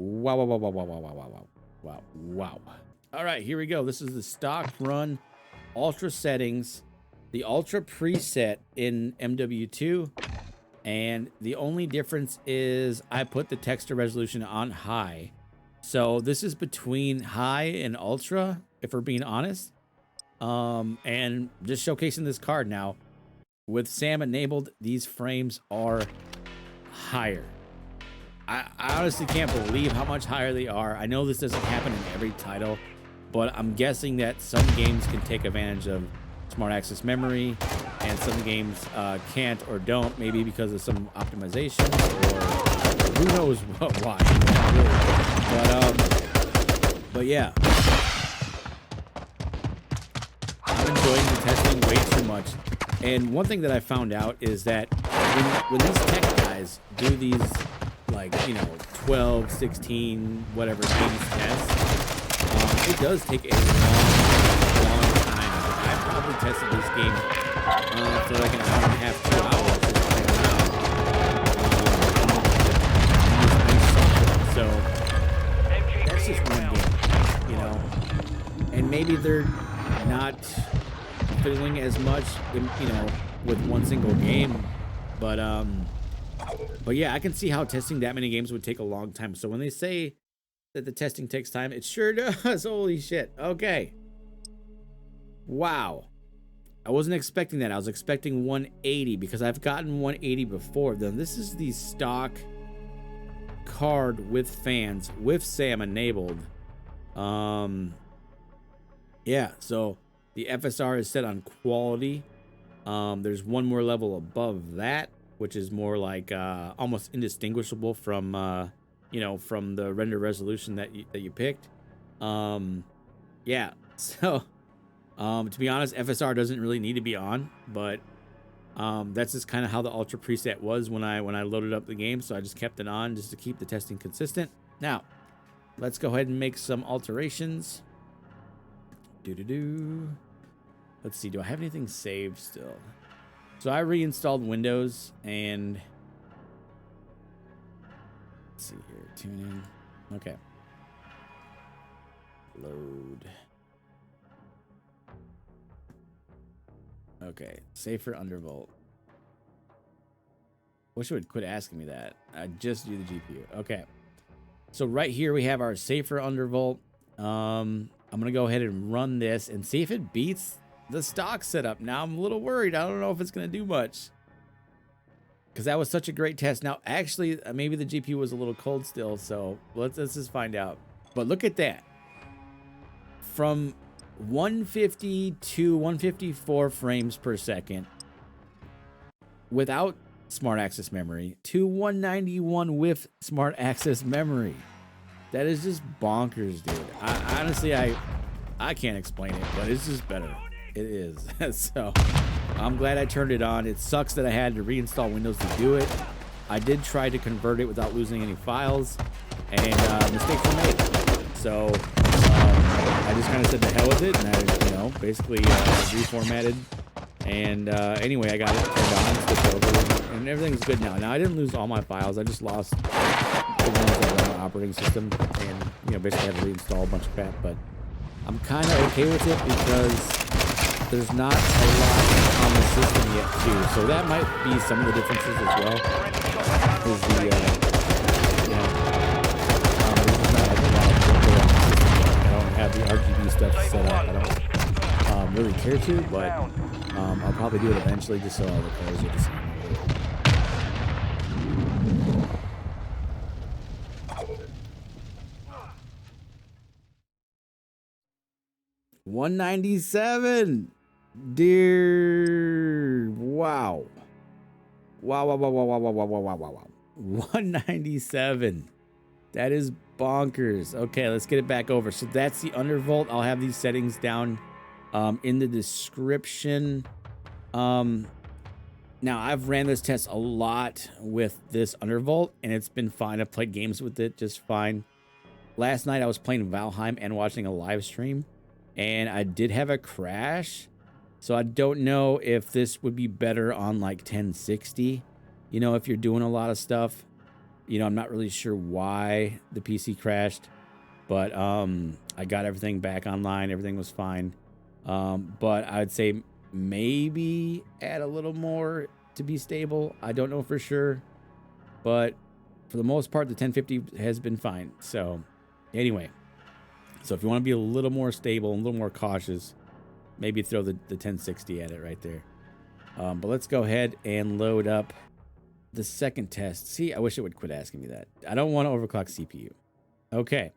Wow, wow, wow, wow, wow, wow, wow, wow, wow, wow, wow. All right, here we go. This is the stock run ultra settings, the ultra preset in MW2. And the only difference is I put the texture resolution on high. So this is between high and ultra, if we're being honest. And just showcasing this card now. With SAM enabled, these frames are higher. I honestly can't believe how much higher they are. I know this doesn't happen in every title, but I'm guessing that some games can take advantage of smart access memory and some games can't or don't, maybe because of some optimization or who knows why. But yeah, I'm enjoying the testing way too much. And one thing that I found out is that when these tech guys do these, like, 12, 16, whatever games tests, it does take a long time. I probably tested this game for like an hour and a half, 2 hours just playing around. So that's just one game, and maybe they're not fiddling as much, with one single game, but yeah, I can see how testing that many games would take a long time. So when they say that the testing takes time, it sure does. Holy shit. Okay. Wow. I wasn't expecting that. I was expecting 180 because I've gotten 180 before. Then this is the stock card with fans with SAM enabled. Yeah, so the FSR is set on quality. There's one more level above that, which is more like almost indistinguishable from from the render resolution that you picked. Yeah, so to be honest, FSR doesn't really need to be on, but that's just kind of how the ultra preset was when I loaded up the game, so I just kept it on just to keep the testing consistent. Now let's go ahead and make some alterations. Let's see, do I have anything saved still? So I reinstalled Windows, and let's see here, tune in. Okay. Load. Okay, safer undervolt. Wish it would quit asking me that. I just do the GPU. Okay. So right here we have our safer undervolt. I'm gonna go ahead and run this and see if it beats the stock setup. Now I'm a little worried. I don't know if it's gonna do much, because that was such a great test. Now actually maybe the GPU was a little cold still, so let's just find out. But look at that, from 150 to 154 frames per second without smart access memory to 191 with smart access memory. That is just bonkers, dude. Honestly, I can't explain it, but it's just better. It is. So I'm glad I turned it on. It sucks that I had to reinstall Windows to do it. I did try to convert it without losing any files, and mistakes were made. So I just kind of said the hell with it, and I, basically reformatted. And anyway, I got it turned on, switched over, and everything's good now. Now I didn't lose all my files. I just lost the ones that were on the operating system, and basically had to reinstall a bunch of crap. But I'm kind of okay with it because there's not a lot on the system yet too. So that might be some of the differences as well. Is the there's just not like a lot of work on the system yet. I don't have the RGB stuff set up. I don't really care to, but I'll probably do it eventually just so all the colors are the same. 197, dear. Wow. 197. That is bonkers. Okay, let's get it back over. So that's the undervolt. I'll have these settings down in the description. Now I've ran this test a lot with this undervolt, and it's been fine. I've played games with it just fine. Last night I was playing Valheim and watching a live stream, and I did have a crash. So I don't know if this would be better on like 1060, if you're doing a lot of stuff. You know, I'm not really sure why the PC crashed, but I got everything back online. Everything was fine. But I'd say maybe add a little more to be stable. I don't know for sure, but for the most part, the 1050 has been fine. So anyway, so if you want to be a little more stable, a little more cautious, maybe throw the 1060 at it right there. But let's go ahead and load up the second test. See, I wish it would quit asking me that. I don't want to overclock CPU. Okay.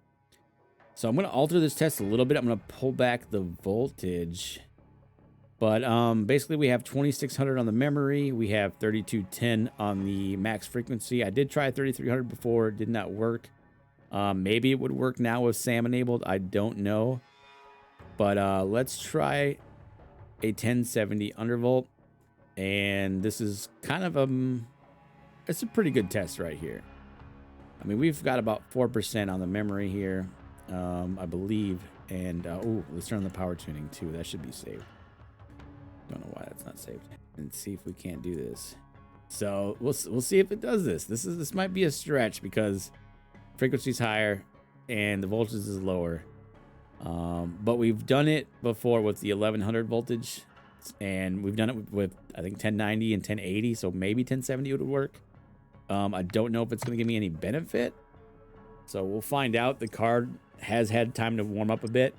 So I'm going to alter this test a little bit. I'm going to pull back the voltage. But basically we have 2600 on the memory. We have 3210 on the max frequency. I did try 3300 before. It did not work. Maybe it would work now with SAM enabled. I don't know. But let's try a 1070 undervolt. And this is kind of it's a pretty good test right here. I mean, we've got about 4% on the memory here, I believe. And oh, let's turn on the power tuning too. That should be saved. Don't know why that's not saved. And see if we can't do this. So we'll see if it does this. This might be a stretch because frequency's higher and the voltage is lower. But we've done it before with the 1100 voltage, and we've done it with I think 1090 and 1080. So maybe 1070 would work. I don't know if it's going to give me any benefit. So we'll find out. The card has had time to warm up a bit,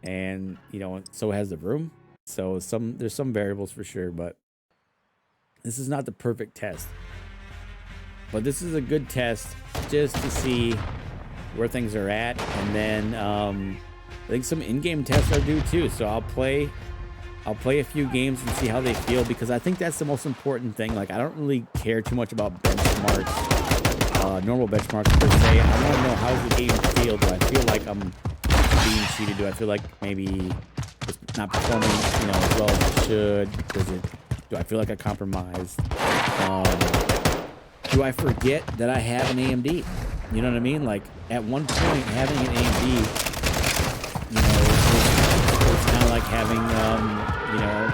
and you know, so has the room. So there's some variables for sure, but this is not the perfect test. But this is a good test just to see where things are at. And then I think some in-game tests are due too. So I'll play a few games and see how they feel, because I think that's the most important thing. Like, I don't really care too much about benchmarks, normal benchmarks per se. I want to know how's the game feel. Do I feel like I'm being cheated? Do I feel like maybe it's not performing, you know, as well as it should? Do I feel like I compromised? Do I forget that I have an AMD? You know what I mean? Like, at one point, having an AMD, you know, it's kind of like having, you know,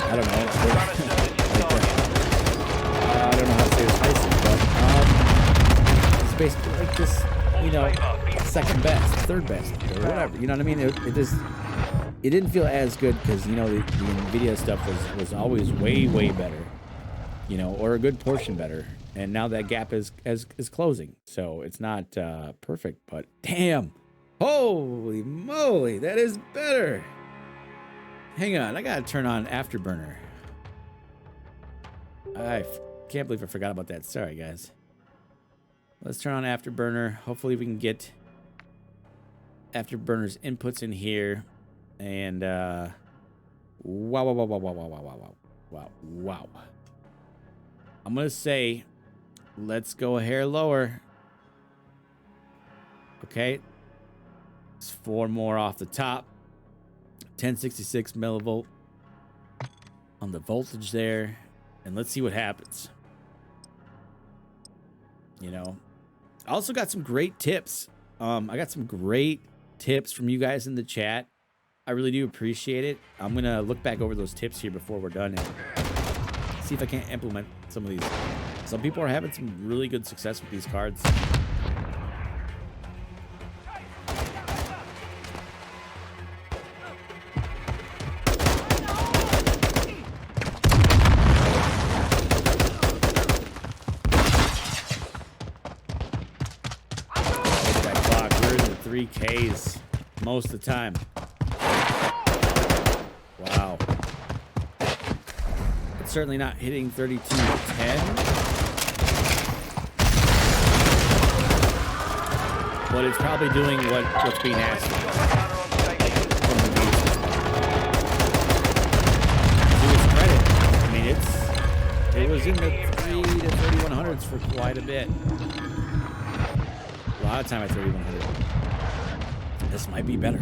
I don't know. I don't know how to say this nicely, but it's basically like this, you know, second best, third best, or whatever. You know what I mean? It didn't feel as good because, you know, the NVIDIA stuff was always way better, you know, or a good portion better. And now that gap is closing. So it's not perfect, but damn. Holy moly, that is better. Hang on, I gotta turn on Afterburner. I can't believe I forgot about that. Sorry, guys. Let's turn on Afterburner. Hopefully we can get Afterburner's inputs in here. And wow. I'm gonna say, let's go a hair lower. Okay. It's 4 more off the top. 1066 millivolt on the voltage there. And let's see what happens. You know, I also got some great tips. I got some great tips from you guys in the chat. I really do appreciate it. I'm going to look back over those tips here before we're done and see if I can't implement some of these. Some people are having some really good success with these cards. That clock, we're in the 3Ks most of the time. Wow. It's certainly not hitting 3210. But it's probably doing what's being asked from the beast. To its credit, I mean, it was in the 3 to 3100s for quite a bit. A lot of time at 3100. This might be better.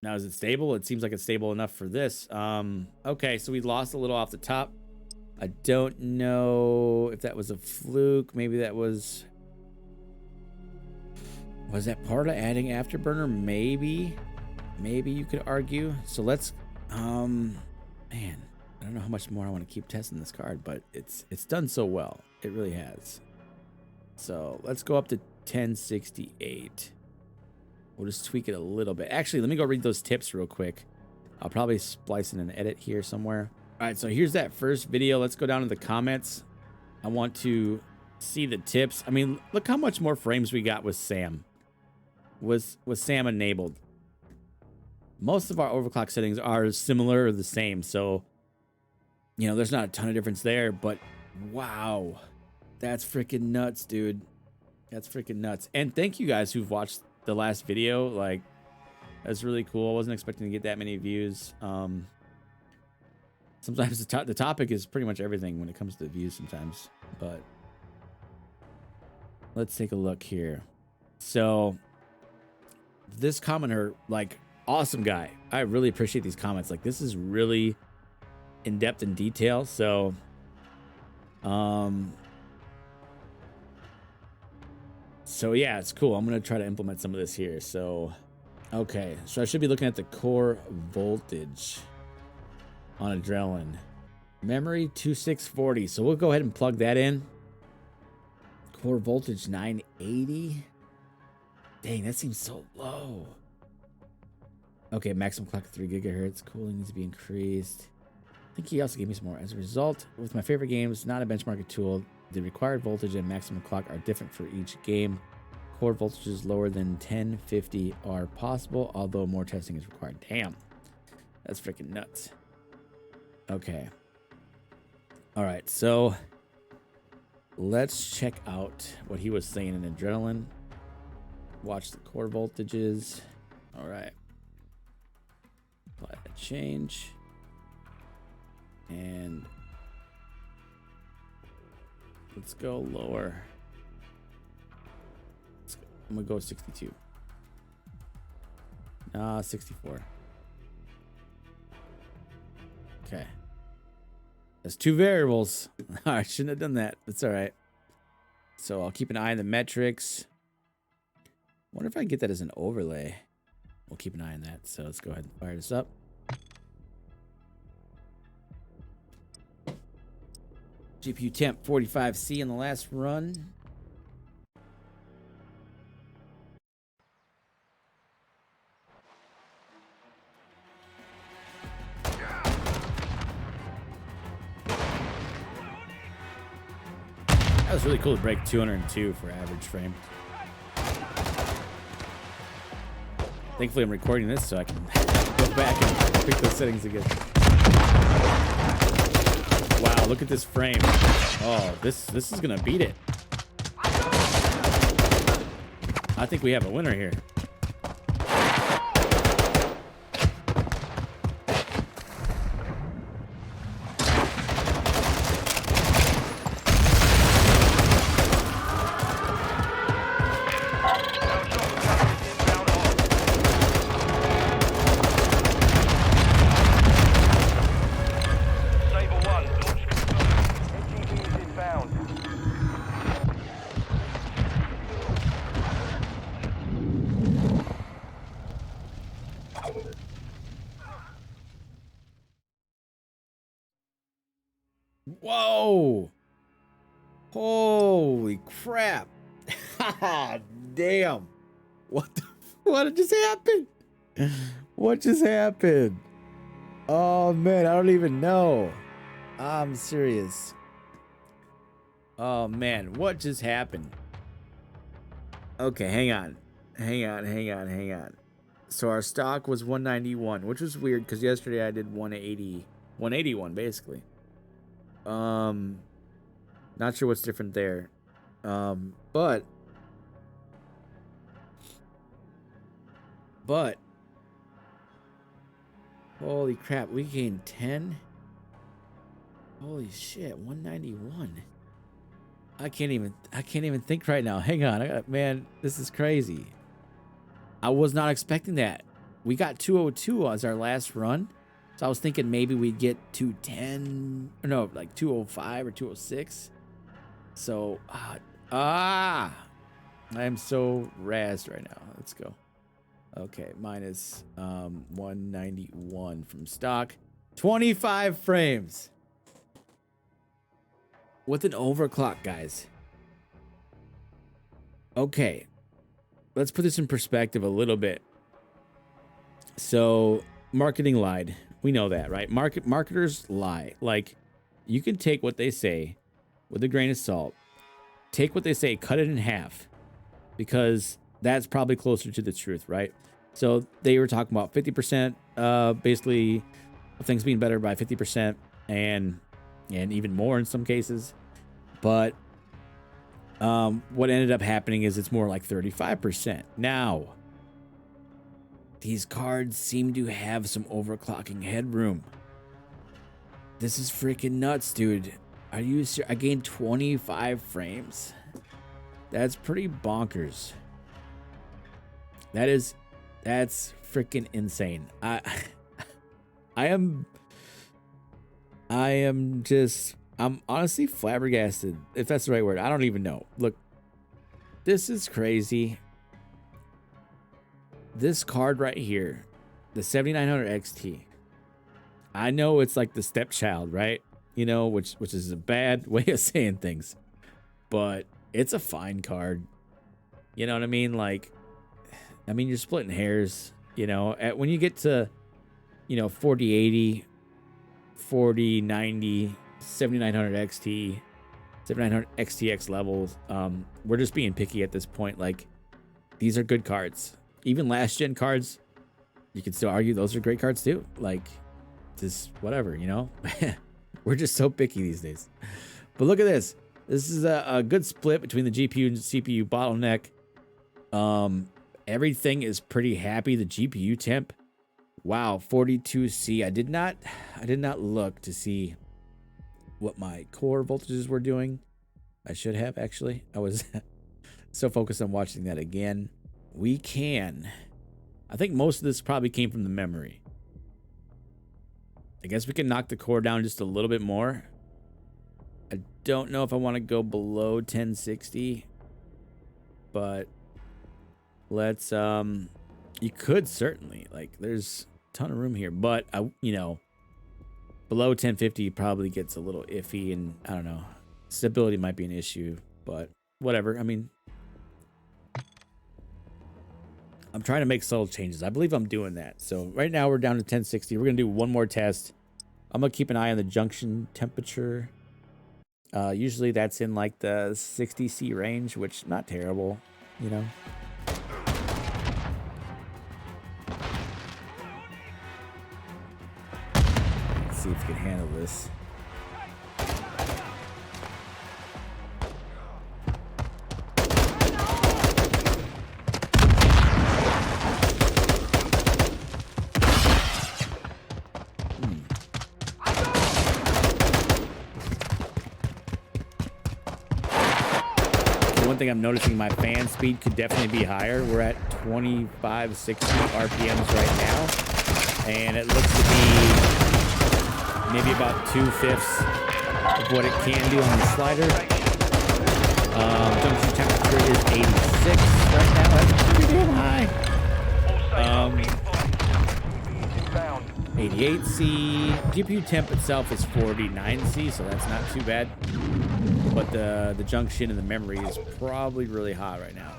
Now, is it stable? It seems like it's stable enough for this. Okay, so we lost a little off the top. I don't know if that was a fluke. Maybe that was that part of adding Afterburner? Maybe you could argue. So let's, man, I don't know how much more I want to keep testing this card, but it's done so well. It really has. So let's go up to 1068. We'll just tweak it a little bit. Actually, let me go read those tips real quick. I'll probably splice in an edit here somewhere. All right, so here's that first video. Let's go down to the comments. I want to see the tips. I mean, look how much more frames we got with Sam. Was Sam enabled? Most of our overclock settings are similar or the same, so you know, there's not a ton of difference there, but wow. That's freaking nuts, dude. That's freaking nuts. And thank you guys who've watched the last video. Like, that's really cool. I wasn't expecting to get that many views. Sometimes the topic is pretty much everything when it comes to views sometimes. But let's take a look here. So this commenter, like, awesome guy. I really appreciate these comments. Like, this is really in depth and detail. So so yeah, it's cool. I'm gonna try to implement some of this here. So okay, so I should be looking at the core voltage on Adrenaline. Memory 2640. So we'll go ahead and plug that in. Core voltage 980. Dang, that seems so low. Okay, maximum clock 3 gigahertz. Cooling needs to be increased. I think he also gave me some more. As a result, with my favorite games, not a benchmarking tool, the required voltage and maximum clock are different for each game. Core voltages lower than 1050 are possible, although more testing is required. Damn, that's freaking nuts. Okay. All right, so let's check out what he was saying in Adrenaline. Watch the core voltages. All right. Apply that change. And let's go lower. I'm gonna go 62. 64. Okay. That's two variables. I shouldn't have done that. That's all right. So I'll keep an eye on the metrics. Wonder if I can get that as an overlay. We'll keep an eye on that. So let's go ahead and fire this up. GPU temp 45C in the last run. That was really cool to break 202 for average frame. Thankfully, I'm recording this so I can go back and pick those settings again. Wow, look at this frame. Oh, this is gonna beat it. I think we have a winner here. Whoa! Holy crap! Damn! What just happened? What just happened? Oh man, I don't even know. I'm serious. Oh man, what just happened? Okay, hang on. So our stock was 191, which was weird because yesterday I did 181 basically. Not sure what's different there. But holy crap, we gained 10. Holy shit, 191. I can't even think right now. Hang on. Man, this is crazy. I was not expecting that. We got 202 as our last run. So I was thinking maybe we'd get 210, or no, like 205 or 206. So, I am so razzed right now. Let's go. Okay, minus 191 from stock. 25 frames. With an overclock, guys. Okay. Let's put this in perspective a little bit. So, marketing lied. We know that, right? Marketers lie. Like, you can take what they say with a grain of salt. Take what they say, cut it in half. Because that's probably closer to the truth, right? So, they were talking about 50%, basically, things being better by 50%, and even more in some cases. But what ended up happening is it's more like 35%. Now, these cards seem to have some overclocking headroom. This is freaking nuts, dude. Are you serious? I gained 25 frames. That's pretty bonkers. That's freaking insane. I'm honestly flabbergasted, if that's the right word. I don't even know. Look, this is crazy. This card right here, the 7900 XT. I know it's like the stepchild, right? You know, which is a bad way of saying things, but it's a fine card. You know what I mean? Like, I mean, you're splitting hairs. You know, when you get to, 4080, 4090, 7900 XT, 7900 XTX levels, we're just being picky at this point. Like, these are good cards. Even last gen cards, you can still argue those are great cards too. Like, just whatever, we're just so picky these days. But look at this. This is a good split between the GPU and CPU bottleneck. Everything is pretty happy. The GPU temp, wow, 42C. I did not look to see what my core voltages were doing. I should have, actually. I was so focused on watching that again. I think most of this probably came from the memory. I guess we can knock the core down just a little bit more. I don't know if I want to go below 1060, but let's, you could certainly, like, there's a ton of room here, but below 1050 probably gets a little iffy, and I don't know, stability might be an issue, but whatever. I mean, I'm trying to make subtle changes. I believe I'm doing that. So right now we're down to 1060. We're going to do one more test. I'm going to keep an eye on the junction temperature. Usually that's in like the 60C range, which not terrible, Let's see if we can handle this. One thing I'm noticing, my fan speed could definitely be higher. We're at 2560 RPMs right now, and it looks to be maybe about 2/5 of what it can do on the slider. Junction temperature is 86 right now. That's pretty damn high. 88C. GPU temp itself is 49C, so that's not too bad. But the junction and the memory is probably really hot right now.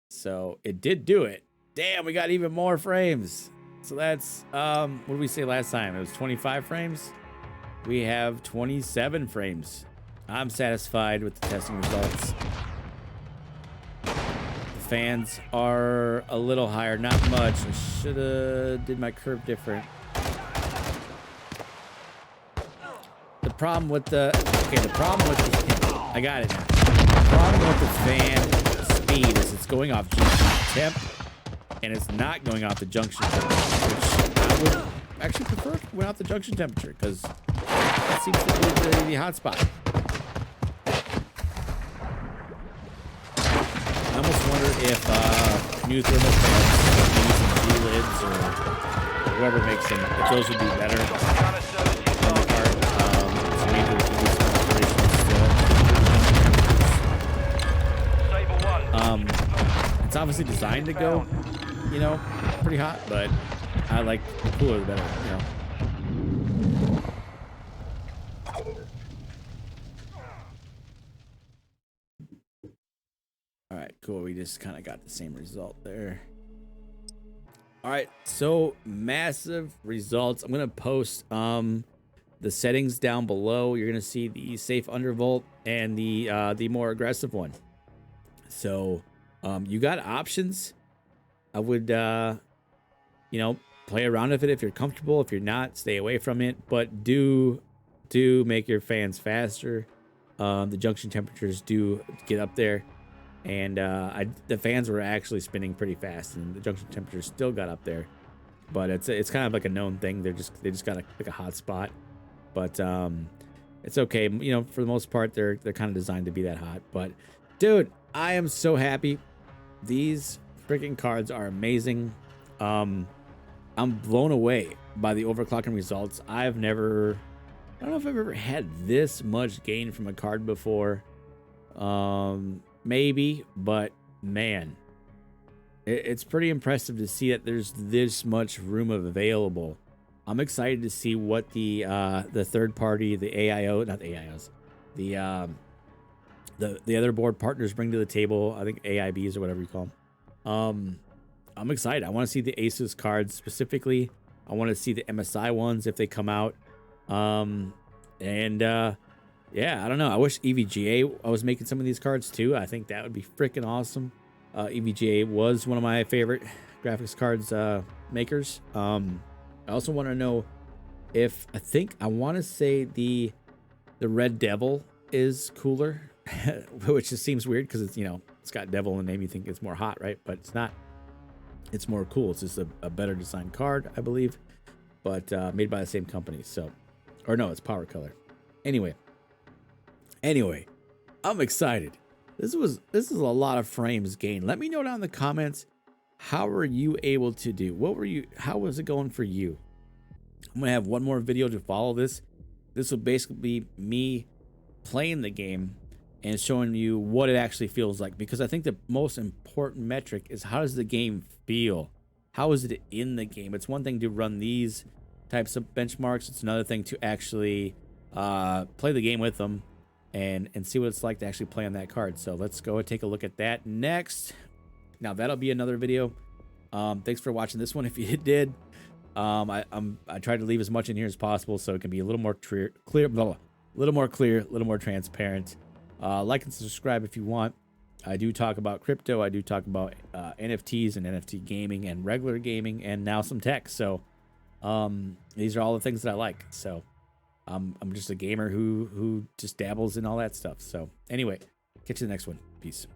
So it did do it. Damn, we got even more frames. So that's, what did we say last time? It was 25 frames. We have 27 frames. I'm satisfied with the testing results. The fans are a little higher, not much. I should have did my curve different. The problem with the I got it now. The problem with the fan speed is it's going off GPU temp, and it's not going off the junction temperature, which I would actually prefer if it went off the junction temperature, because that seems to be the hot spot. I almost wonder if new thermal fans, using G-lids or whoever makes them, if those would be better on the card. So maybe we can do some operations still. It's obviously designed to go, pretty hot, but I like the cooler the better, you know. All right, cool. We just kind of got the same result there. All right, so massive results. I'm gonna post the settings down below. You're gonna see the safe undervolt and the more aggressive one. So you got options. I would you know, play around with it if you're comfortable. If you're not, stay away from it. But do make your fans faster. The junction temperatures do get up there. And the fans were actually spinning pretty fast, and the junction temperature still got up there. But it's kind of like a known thing. They just got like a hot spot. But it's okay. You know, for the most part, they're kind of designed to be that hot. But dude, I am so happy. These freaking cards are amazing. I'm blown away by the overclocking results. I don't know if I've ever had this much gain from a card before. Maybe, but man, it's pretty impressive to see that there's this much room available. I'm excited to see what the third party, the AIO, not the AIOs, the other board partners bring to the table. I think AIBs or whatever you call them. I'm excited. I want to see the Asus cards specifically. I want to see the MSI ones if they come out. Yeah, I don't know. I wish EVGA I was making some of these cards too. I think that would be freaking awesome. EVGA was one of my favorite graphics cards makers. I also want to know if I want to say the Red Devil is cooler, which just seems weird because it's, you know, it's got devil in the name. You think it's more hot, right? But it's not. It's more cool. It's just a better designed card, I believe, but made by the same company. So, or no, it's Power Color. Anyway, I'm excited. This is a lot of frames gained. Let me know down in the comments, how were you able to do? How was it going for you? I'm gonna have one more video to follow this. This will basically be me playing the game and showing you what it actually feels like, because I think the most important metric is, how does the game feel? How is it in the game? It's one thing to run these types of benchmarks. It's another thing to actually play the game with them and see what it's like to actually play on that card. So let's go and take a look at that next. Now that'll be another video. Thanks for watching this one. If you did, I tried to leave as much in here as possible so it can be a little more clear, a little more transparent. Like and subscribe if you want. I do talk about crypto. I do talk about NFTs and NFT gaming and regular gaming, and now some tech. So these are all the things that I like. So I'm just a gamer who just dabbles in all that stuff. So anyway, catch you in the next one. Peace.